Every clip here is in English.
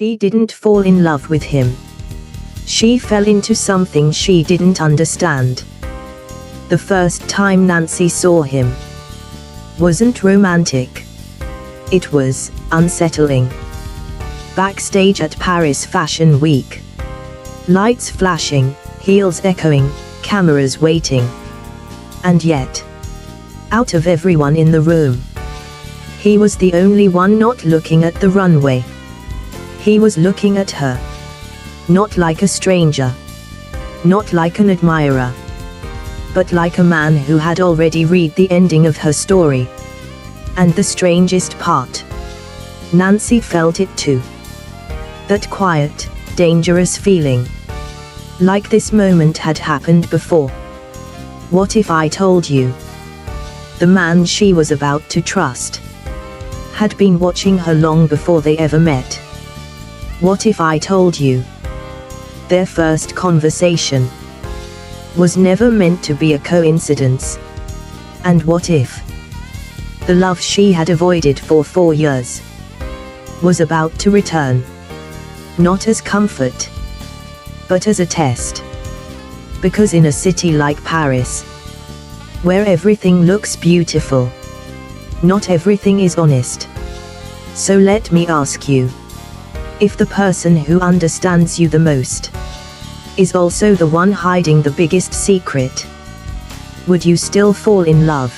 She didn't fall in love with him. She fell into something she didn't understand. The first time Nancy saw him wasn't romantic. It was unsettling. Backstage at Paris Fashion Week. Lights flashing, heels echoing, cameras waiting. And yet, out of everyone in the room, he was the only one not looking at the runway. He was looking at her. Not like a stranger. Not like an admirer. But like a man who had already read the ending of her story. And the strangest part, Nancy felt it too. That quiet, dangerous feeling. Like this moment had happened before. What if I told you? The man she was about to trust had been watching her long before they ever met. What if I told you? Their first conversation was never meant to be a coincidence. And what if the love she had avoided for 4 years was about to return? Not as comfort, but as a test. Because in a city like Paris, where everything looks beautiful, not everything is honest. So let me ask you, if the person who understands you the most is also the one hiding the biggest secret, would you still fall in love?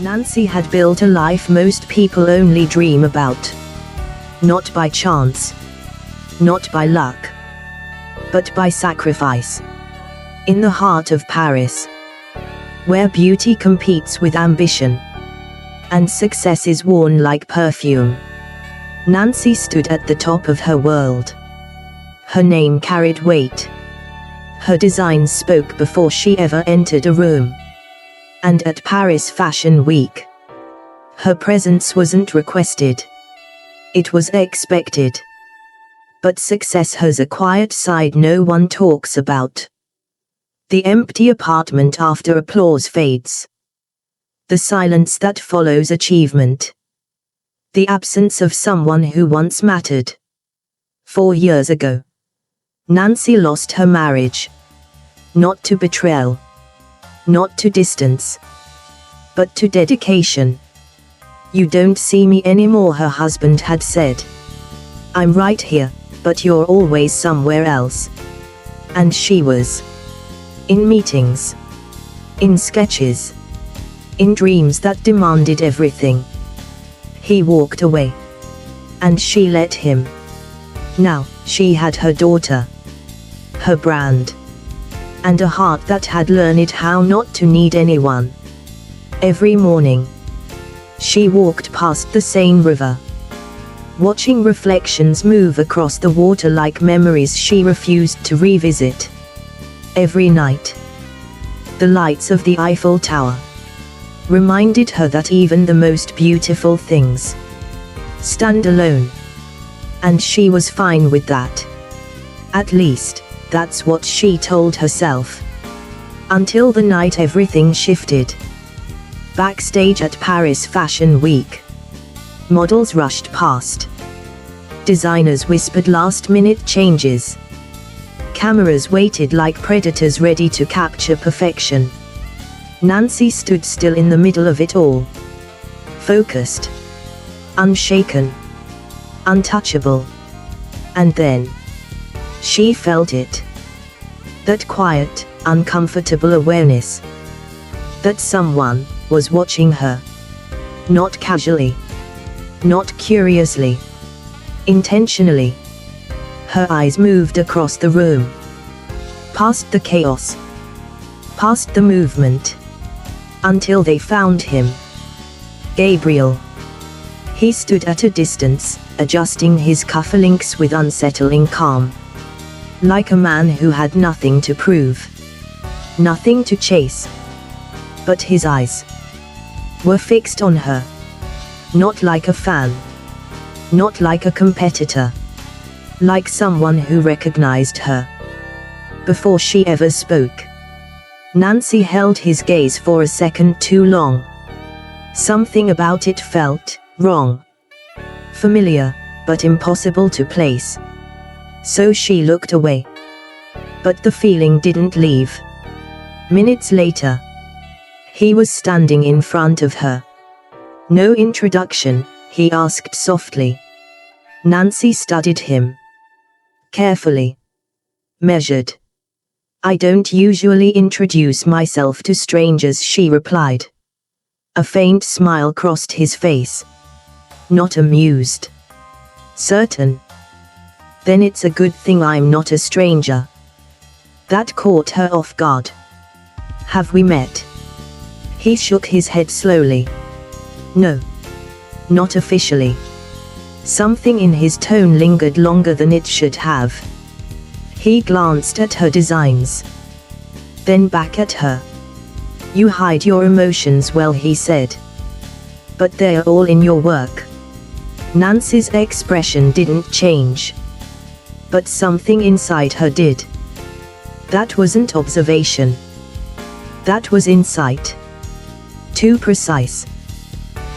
Nancy had built a life most people only dream about. Not by chance, not by luck, but by sacrifice. In the heart of Paris, where beauty competes with ambition, and success is worn like perfume, Nancy stood at the top of her world. Her name carried weight. Her design spoke before she ever entered a room. And at Paris Fashion Week, her presence wasn't requested. It was expected. But success has a quiet side no one talks about. The empty apartment after applause fades. The silence that follows achievement. The absence of someone who once mattered. 4 years ago, Nancy lost her marriage. Not to betrayal. Not to distance. But to dedication. You don't see me anymore, her husband had said. I'm right here, but you're always somewhere else. And she was. In meetings. In sketches. In dreams that demanded everything. He walked away. And she let him. Now, she had her daughter. Her brand. And a heart that had learned how not to need anyone. Every morning, she walked past the Seine river, watching reflections move across the water like memories she refused to revisit. Every night, the lights of the Eiffel Tower reminded her that even the most beautiful things stand alone. And she was fine with that. At least, that's what she told herself. Until the night everything shifted. Backstage at Paris Fashion Week, models rushed past. Designers whispered last-minute changes. Cameras waited like predators ready to capture perfection. Nancy stood still in the middle of it all. Focused. Unshaken. Untouchable. And then, she felt it. That quiet, uncomfortable awareness. That someone was watching her. Not casually. Not curiously. Intentionally. Her eyes moved across the room. Past the chaos. Past the movement. Until they found him. Gabriel. He stood at a distance, adjusting his cufflinks with unsettling calm. Like a man who had nothing to prove. Nothing to chase. But his eyes were fixed on her. Not like a fan. Not like a competitor. Like someone who recognized her before she ever spoke. Nancy held his gaze for a second too long. Something about it felt wrong. Familiar, but impossible to place. So she looked away. But the feeling didn't leave. Minutes later, he was standing in front of her. "No introduction?" he asked softly. Nancy studied him. Carefully. Measured. "I don't usually introduce myself to strangers," she replied. A faint smile crossed his face. "Not amused?" "Certain." "Then it's a good thing I'm not a stranger." That caught her off guard. "Have we met?" He shook his head slowly. "No. Not officially." Something in his tone lingered longer than it should have. He glanced at her designs. Then back at her. "You hide your emotions well," he said. "But they're all in your work." Nancy's expression didn't change. But something inside her did. That wasn't observation. That was insight. Too precise.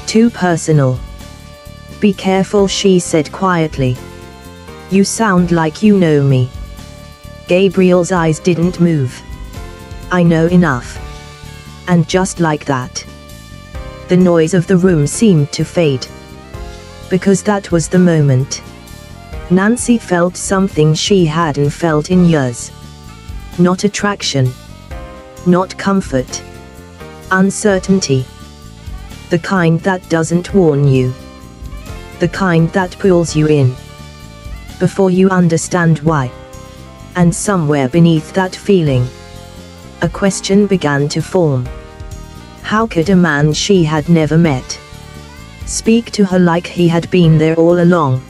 Too personal. "Be careful," she said quietly. "You sound like you know me." Gabriel's eyes didn't move. "I know enough." And just like that, the noise of the room seemed to fade. Because that was the moment. Nancy felt something she hadn't felt in years. Not attraction. Not comfort. Uncertainty. The kind that doesn't warn you. The kind that pulls you in. Before you understand why. And somewhere beneath that feeling, a question began to form. How could a man she had never met speak to her like he had been there all along?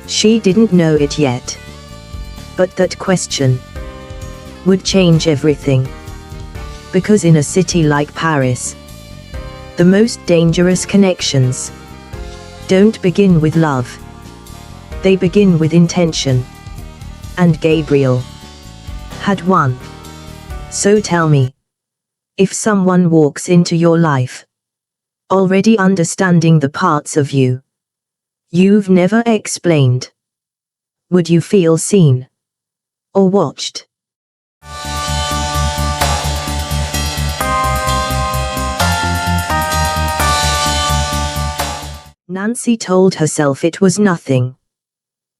She didn't know it yet. But that question would change everything. Because in a city like Paris, the most dangerous connections don't begin with love. They begin with intention. And Gabriel had one. So tell me, if someone walks into your life, already understanding the parts of you you've never explained, would you feel seen or watched? Nancy told herself it was nothing.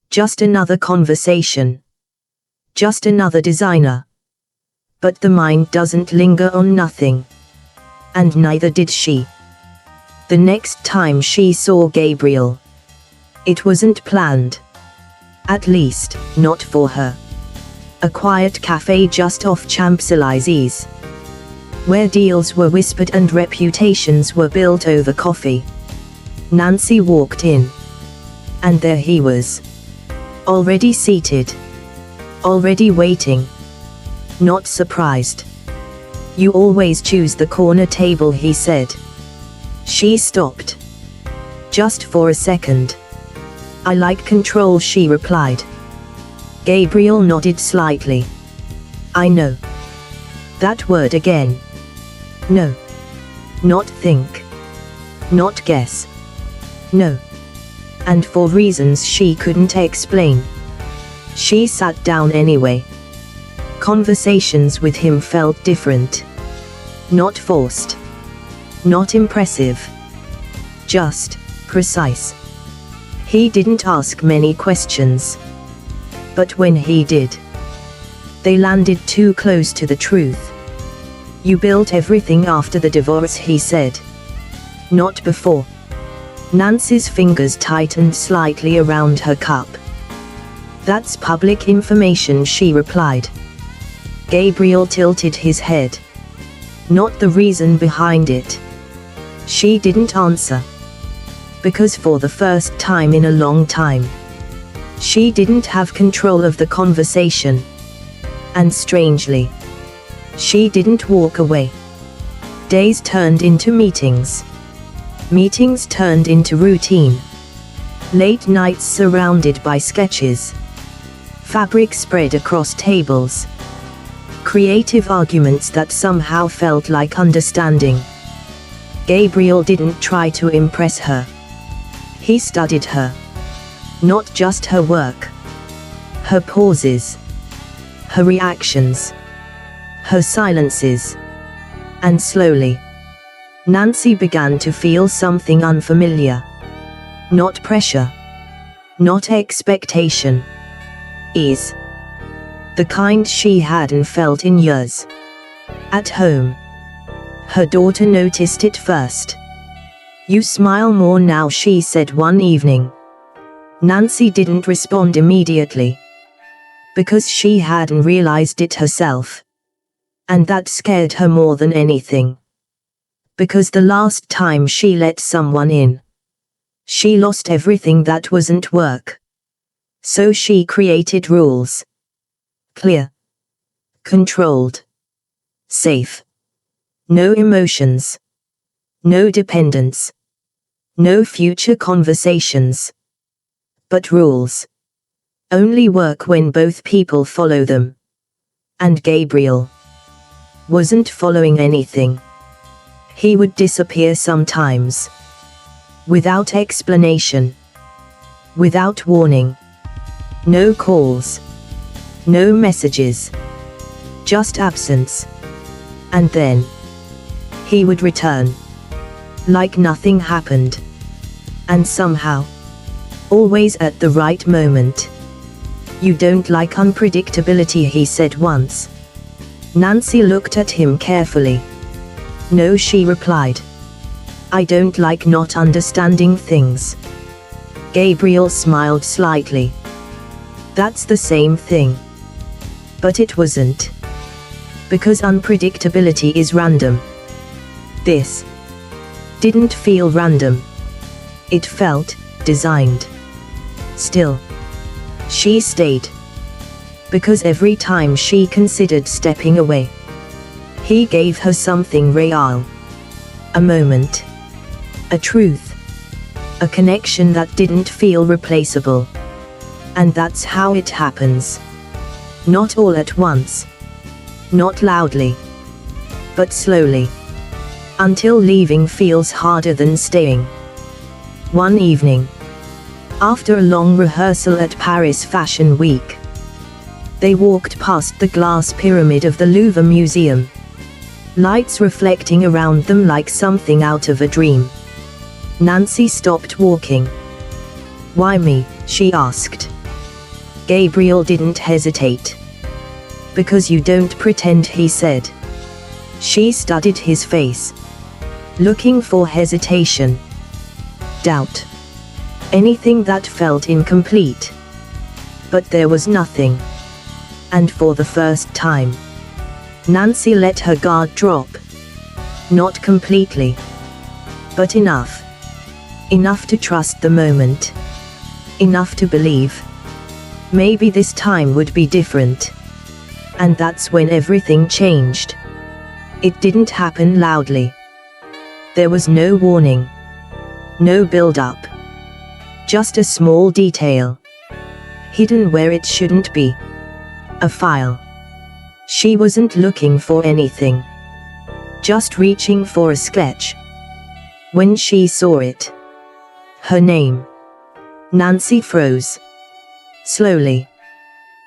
Just another conversation. Just another designer. But the mind doesn't linger on nothing. And neither did she. The next time she saw Gabriel, it wasn't planned. At least, not for her. A quiet cafe just off Champs-Élysées, where deals were whispered and reputations were built over coffee. Nancy walked in. And there he was. Already seated. Already waiting. Not surprised. "You always choose the corner table," he said. She stopped. Just for a second. "I like control," she replied. Gabriel nodded slightly. "I know. That word again. No. Not think. Not guess. No. And for reasons she couldn't explain. She sat down anyway. Conversations with him felt different. Not forced. Not impressive. Just precise. He didn't ask many questions. But when he did, they landed too close to the truth. "You built everything after the divorce," he said. "Not before." Nancy's fingers tightened slightly around her cup. "That's public information," she replied. Gabriel tilted his head. "Not the reason behind it." She didn't answer. Because for the first time in a long time, she didn't have control of the conversation. And strangely, she didn't walk away. Days turned into meetings. Meetings turned into routine. Late nights surrounded by sketches. Fabric spread across tables. creative arguments that somehow felt like understanding. Gabriel didn't try to impress her. He studied her. Not just her work. Her pauses. Her reactions. Her silences. And slowly, Nancy began to feel something unfamiliar. Not pressure. Not expectation. Ease. The kind she hadn't felt in years. At home. Her daughter noticed it first. "You smile more now," she said one evening. Nancy didn't respond immediately. Because she hadn't realized it herself. And that scared her more than anything. Because the last time she let someone in, she lost everything that wasn't work. So she created rules. Clear. Controlled. Safe. No emotions. No dependence. No future conversations. But rules only work when both people follow them. And Gabriel wasn't following anything. He would disappear sometimes. Without explanation. Without warning. No calls. No messages. Just absence. And then he would return. Like nothing happened. And somehow, always at the right moment. "You don't like unpredictability," he said once. Nancy looked at him carefully. "No," she replied. "I don't like not understanding things." Gabriel smiled slightly. "That's the same thing." But it wasn't. Because unpredictability is random. This didn't feel random. It felt designed. Still, she stayed. Because every time she considered stepping away, he gave her something real. A moment. A truth. A connection that didn't feel replaceable. And that's how it happens. Not all at once. Not loudly. But slowly. Until leaving feels harder than staying. One evening, after a long rehearsal at Paris Fashion Week, they walked past the glass pyramid of the Louvre Museum. Lights reflecting around them like something out of a dream. Nancy stopped walking. "Why me?" she asked. Gabriel didn't hesitate. "Because you don't pretend," he said. She studied his face. Looking for hesitation. Doubt. Anything that felt incomplete. But there was nothing. And for the first time, Nancy let her guard drop. Not completely. But enough. Enough to trust the moment. Enough to believe. Maybe this time would be different. And that's when everything changed. It didn't happen loudly. There was no warning. No build-up. Just a small detail. Hidden where it shouldn't be. A file. She wasn't looking for anything. Just reaching for a sketch. When she saw it. Her name. Nancy froze. Slowly.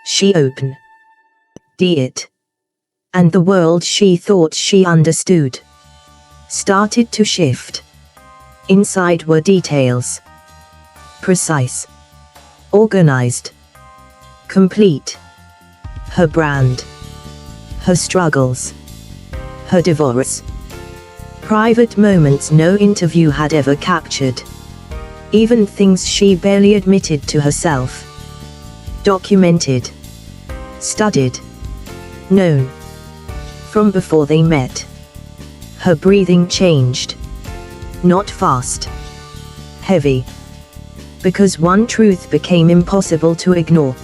She opened it. And the world she thought she understood started to shift. Inside were details. Precise. Organized. Complete. Her brand. Her struggles. Her divorce. Private moments no interview had ever captured. Even things she barely admitted to herself. Documented. Studied. Known. From before they met. Her breathing changed. Not fast. Heavy. Because one truth became impossible to ignore.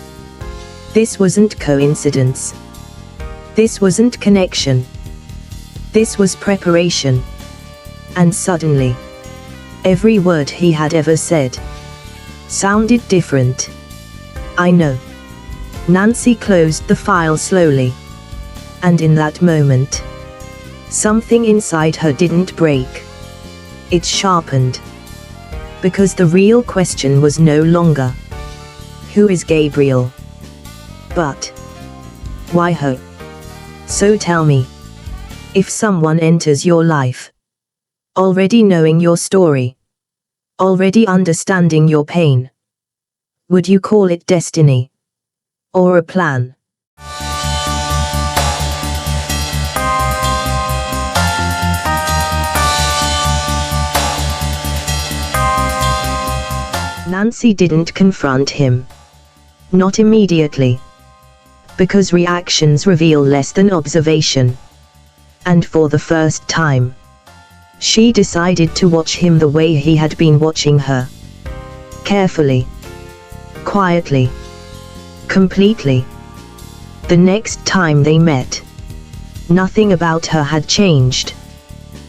This wasn't coincidence. This wasn't connection. This was preparation. And suddenly, every word he had ever said sounded different. "I know." Nancy closed the file slowly. And in that moment, something inside her didn't break. It sharpened. Because the real question was no longer, who is Gabriel? But, why her? So tell me, if someone enters your life, already knowing your story, already understanding your pain, would you call it destiny? Or a plan? Nancy didn't confront him. Not immediately. Because reactions reveal less than observation. And for the first time, she decided to watch him the way he had been watching her. Carefully. Quietly. Completely. The next time they met, nothing about her had changed.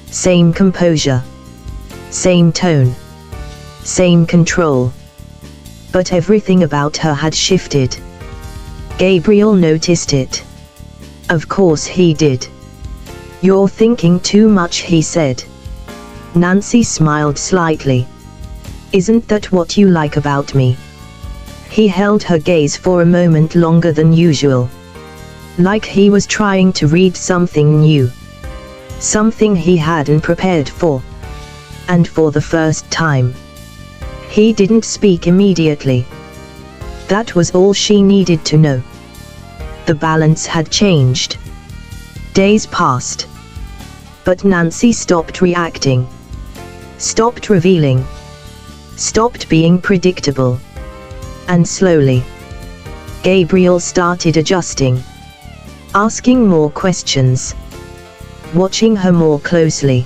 Same composure. Same tone. Same control. But everything about her had shifted. Gabriel noticed it. Of course he did. You're thinking too much, he said. Nancy smiled slightly. Isn't that what you like about me? He held her gaze for a moment longer than usual. Like he was trying to read something new. Something he hadn't prepared for. And for the first time, he didn't speak immediately. That was all she needed to know. The balance had changed. Days passed. But Nancy stopped reacting. Stopped revealing. Stopped being predictable. And slowly, Gabriel started adjusting. Asking more questions. Watching her more closely.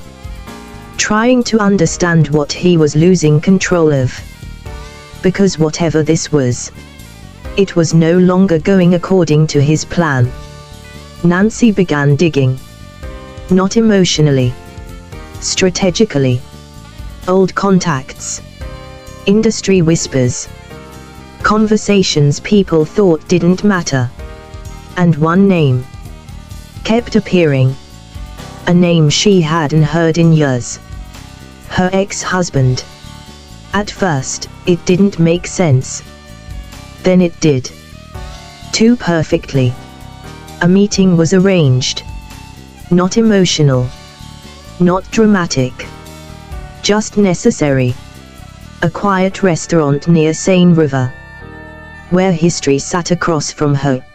Trying to understand what he was losing control of. Because whatever this was, it was no longer going according to his plan. Nancy began digging. Not emotionally. Strategically. Old contacts. Industry whispers. Conversations people thought didn't matter. And one name kept appearing. A name she hadn't heard in years. Her ex-husband. At first, it didn't make sense. Then it did. Too perfectly. A meeting was arranged. Not emotional. Not dramatic. Just necessary. A quiet restaurant near Seine River. Where history sat across from her.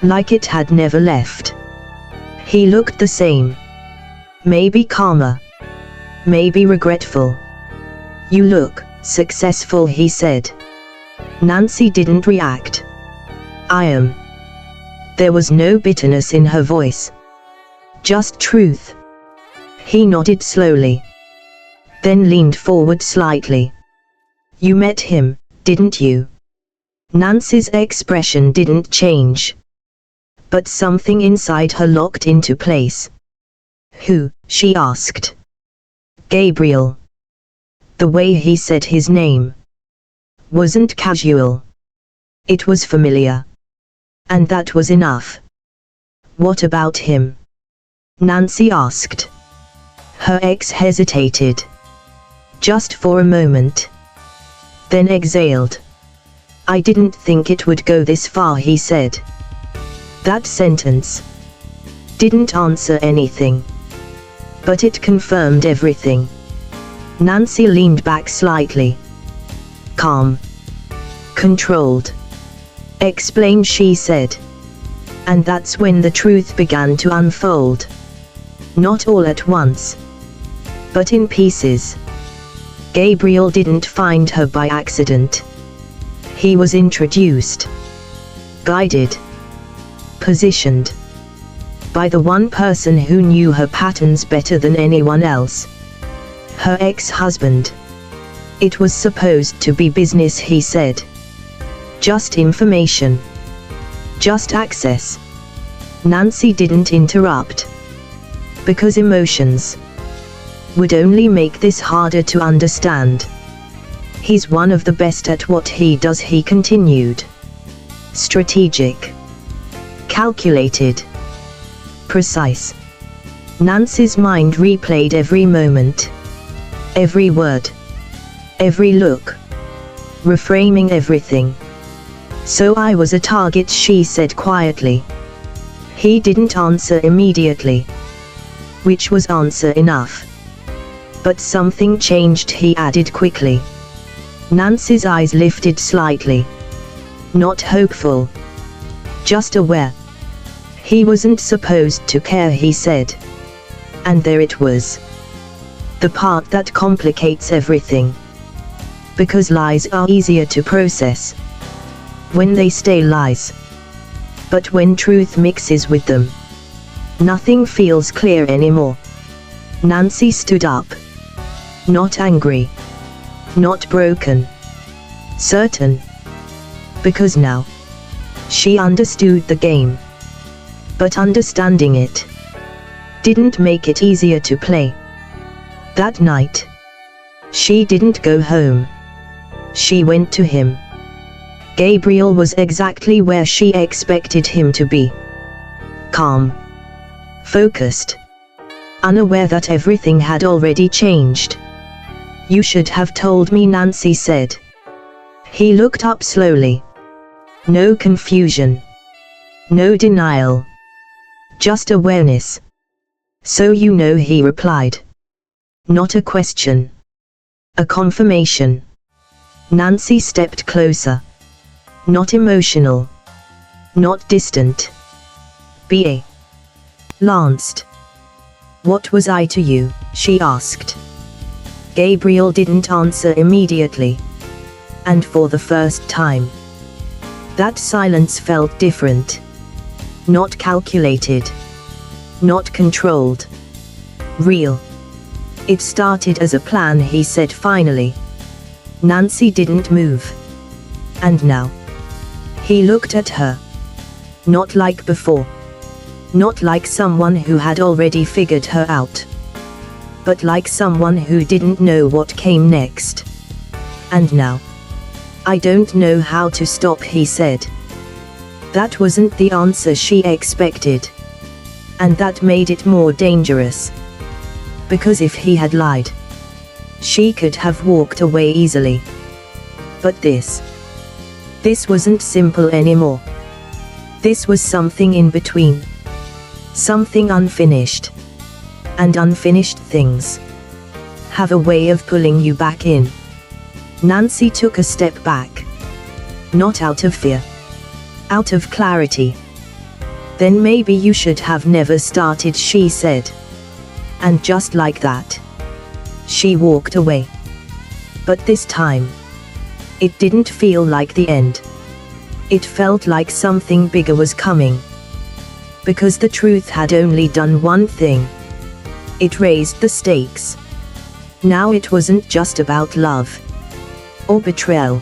Like it had never left. He looked the same. Maybe calmer. Maybe regretful. You look successful, he said. Nancy didn't react. I am. There was no bitterness in her voice. Just truth. He nodded slowly. Then leaned forward slightly. You met him, didn't you? Nancy's expression didn't change. But something inside her locked into place. Who? She asked. Gabriel. The way he said his name wasn't casual. It was familiar. And that was enough. What about him? Nancy asked. Her ex hesitated. Just for a moment. Then exhaled. I didn't think it would go this far, he said. That sentence didn't answer anything. But it confirmed everything. Nancy leaned back slightly. Calm. Controlled. Explain, she said. And that's when the truth began to unfold. Not all at once. But in pieces. Gabriel didn't find her by accident. He was introduced. Guided. Positioned. By the one person who knew her patterns better than anyone else. Her ex-husband. It was supposed to be business, he said. Just information. Just access. Nancy didn't interrupt. Because emotions would only make this harder to understand. He's one of the best at what he does, he continued. Strategic. Calculated. precise. Nancy's mind replayed every moment, every word, every look, reframing everything. "So I was a target," she said quietly. He didn't answer immediately, which was answer enough. But something changed, he added quickly. Nancy's eyes lifted slightly. Not hopeful, just aware. "He wasn't supposed to care," he said. And there it was. The part that complicates everything. Because lies are easier to process when they stay lies. But when truth mixes with them, nothing feels clear anymore. Nancy stood up. Not angry. Not broken. Certain. Because now, she understood the game. But understanding it didn't make it easier to play. That night, she didn't go home. She went to him. Gabriel was exactly where she expected him to be. Calm. Focused. Unaware that everything had already changed. "You should have told me," Nancy said. He looked up slowly. No confusion. No denial. Just awareness. "So you know," he replied. Not a question. A confirmation. Nancy stepped closer. Not emotional. Not distant. "B.A. Lanced. What was I to you?" she asked. Gabriel didn't answer immediately. And for the first time, that silence felt different. Not calculated. Not controlled. Real. "It started as a plan," he said finally. Nancy didn't move. And now, he looked at her. Not like before. Not like someone who had already figured her out. But like someone who didn't know what came next. "And now, I don't know how to stop," he said. That wasn't the answer she expected. And that made it more dangerous. Because if he had lied, she could have walked away easily. But this wasn't simple anymore. This was something in between. Something unfinished. And unfinished things have a way of pulling you back in. Nancy took a step back. Not out of fear. Out of clarity. "Then maybe you should have never started," she said. And just like that, she walked away. But this time, it didn't feel like the end. It felt like something bigger was coming. Because the truth had only done one thing. It raised the stakes. Now it wasn't just about love or betrayal.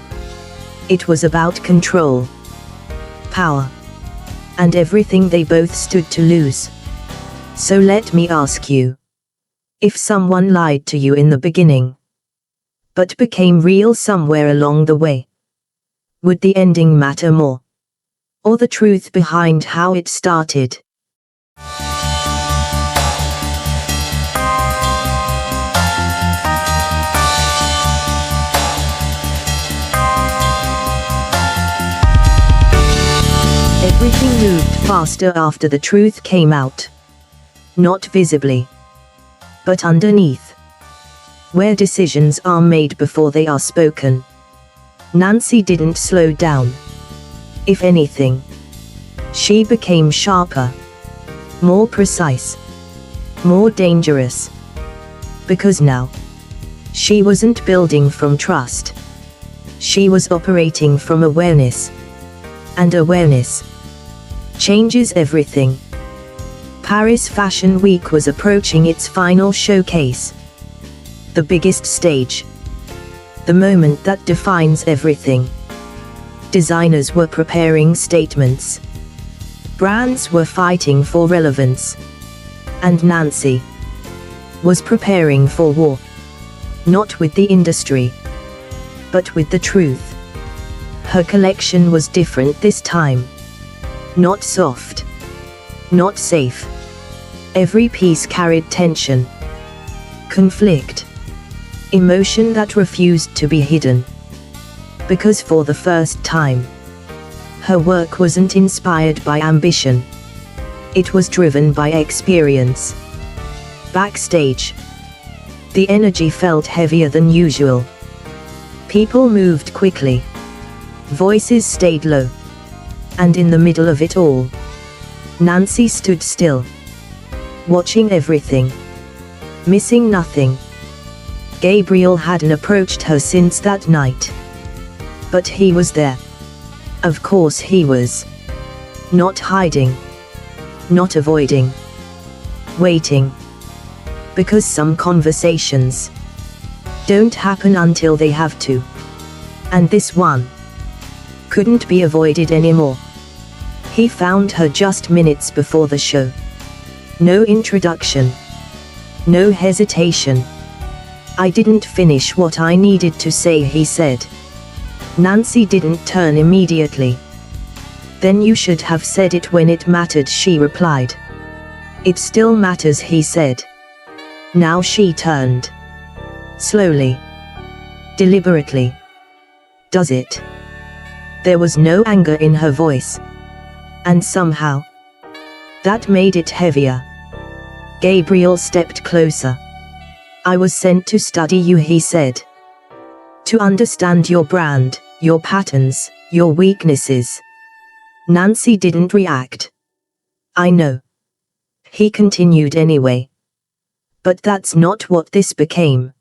It was about control, power, and everything they both stood to lose. So let me ask you, if someone lied to you in the beginning, but became real somewhere along the way, would the ending matter more? Or the truth behind how it started? Everything moved faster after the truth came out. Not visibly, but underneath. Where decisions are made before they are spoken. Nancy didn't slow down. If anything, she became sharper, more precise, more dangerous. Because now, she wasn't building from trust. She was operating from awareness. And awareness changes everything. Paris Fashion Week was approaching its final showcase. The biggest stage. The moment that defines everything. Designers were preparing statements. Brands were fighting for relevance. And Nancy was preparing for war. Not with the industry, but with the truth. Her collection was different this time. Not soft. Not safe. Every piece carried tension, conflict, emotion that refused to be hidden. Because for the first time, her work wasn't inspired by ambition. It was driven by experience. Backstage, the energy felt heavier than usual. People moved quickly. Voices stayed low. And in the middle of it all, Nancy stood still, watching everything, missing nothing. Gabriel hadn't approached her since that night. But he was there. Of course he was. Not hiding. Not avoiding. Waiting. Because some conversations don't happen until they have to. And this one couldn't be avoided anymore. He found her just minutes before the show. No introduction. No hesitation. "I didn't finish what I needed to say," he said. Nancy didn't turn immediately. "Then you should have said it when it mattered," she replied. "It still matters," he said. Now she turned. Slowly. Deliberately. "Does it?" There was no anger in her voice. And somehow, that made it heavier. Gabriel stepped closer. "I was sent to study you," he said. "To understand your brand, your patterns, your weaknesses." Nancy didn't react. "I know." He continued anyway. "But that's not what this became."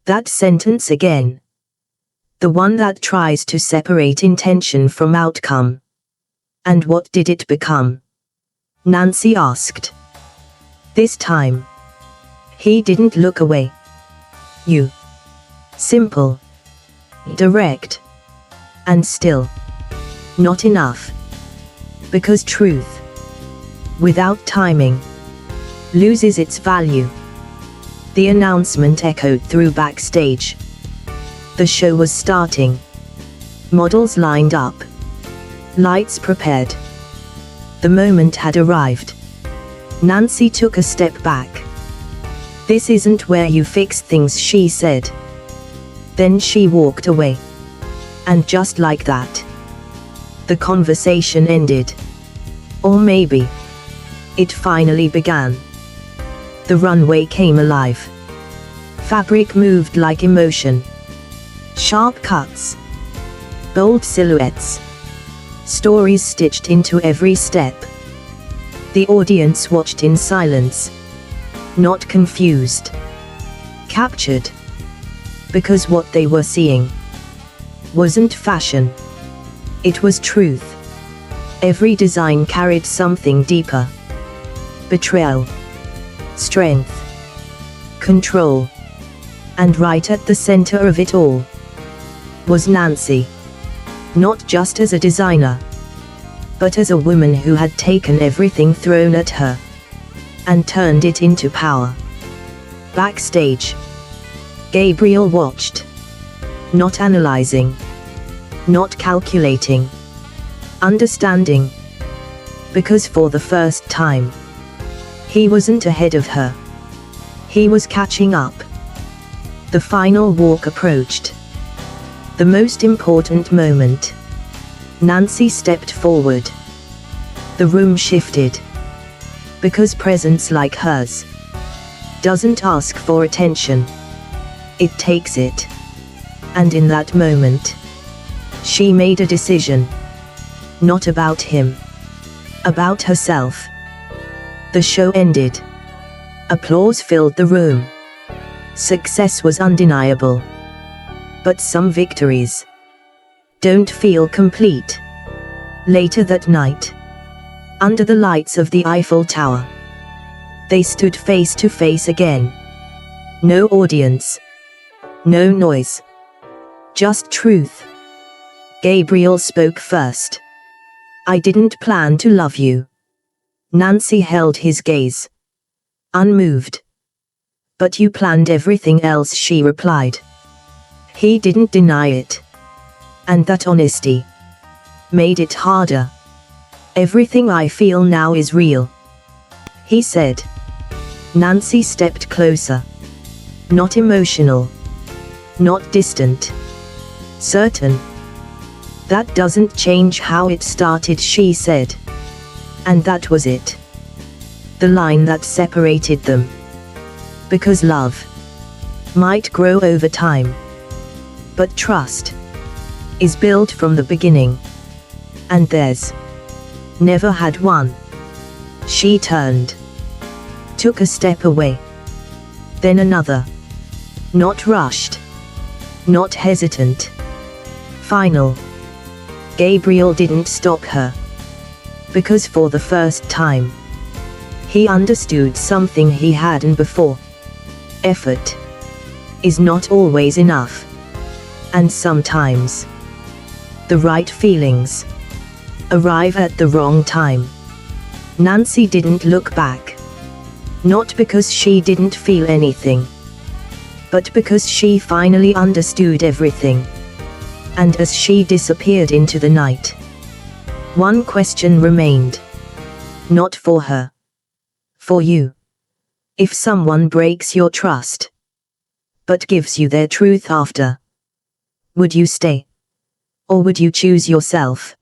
That sentence again. The one that tries to separate intention from outcome. "And what did it become?" Nancy asked. This time, he didn't look away. "You." Simple. Direct. And still. Not enough. Because truth, without timing, loses its value. The announcement echoed through backstage. The show was starting. Models lined up. Lights prepared. The moment had arrived. Nancy took a step back. "This isn't where you fix things," she said. Then she walked away. And just like that, the conversation ended. Or maybe it finally began. The runway came alive. Fabric moved like emotion. Sharp cuts. Bold silhouettes. Stories stitched into every step. The audience watched in silence. Not confused. Captured. Because what they were seeing wasn't fashion. It was truth. Every design carried something deeper. Betrayal. Strength. Control. And right at the center of it all was Nancy. Not just as a designer, but as a woman who had taken everything thrown at her and turned it into power. Backstage, Gabriel watched. Not analyzing. Not calculating. Understanding. Because for the first time, he wasn't ahead of her. He was catching up. The final walk approached. The most important moment. Nancy stepped forward. The room shifted. Because presence like hers doesn't ask for attention. It takes it. And in that moment, she made a decision. Not about him. About herself. The show ended. Applause filled the room. Success was undeniable. But some victories don't feel complete. Later that night, under the lights of the Eiffel Tower, they stood face to face again. No audience. No noise. Just truth. Gabriel spoke first. "I didn't plan to love you." Nancy held his gaze. Unmoved. "But you planned everything else," she replied. He didn't deny it. And that honesty made it harder. "Everything I feel now is real," he said. Nancy stepped closer. Not emotional. Not distant. Certain. That doesn't change how it started, she said. And that was it. The line that separated them. Because love might grow over time, but trust is built from the beginning. And theirs never had one. She turned. Took a step away. Then another. Not rushed. Not hesitant. Final. Gabriel didn't stop her. Because for the first time, he understood something he hadn't before. Effort is not always enough. And sometimes, the right feelings arrive at the wrong time. Nancy didn't look back. Not because she didn't feel anything, but because she finally understood everything. And as she disappeared into the night, one question remained. Not for her. For you. If someone breaks your trust, but gives you their truth after, would you stay? Or would you choose yourself?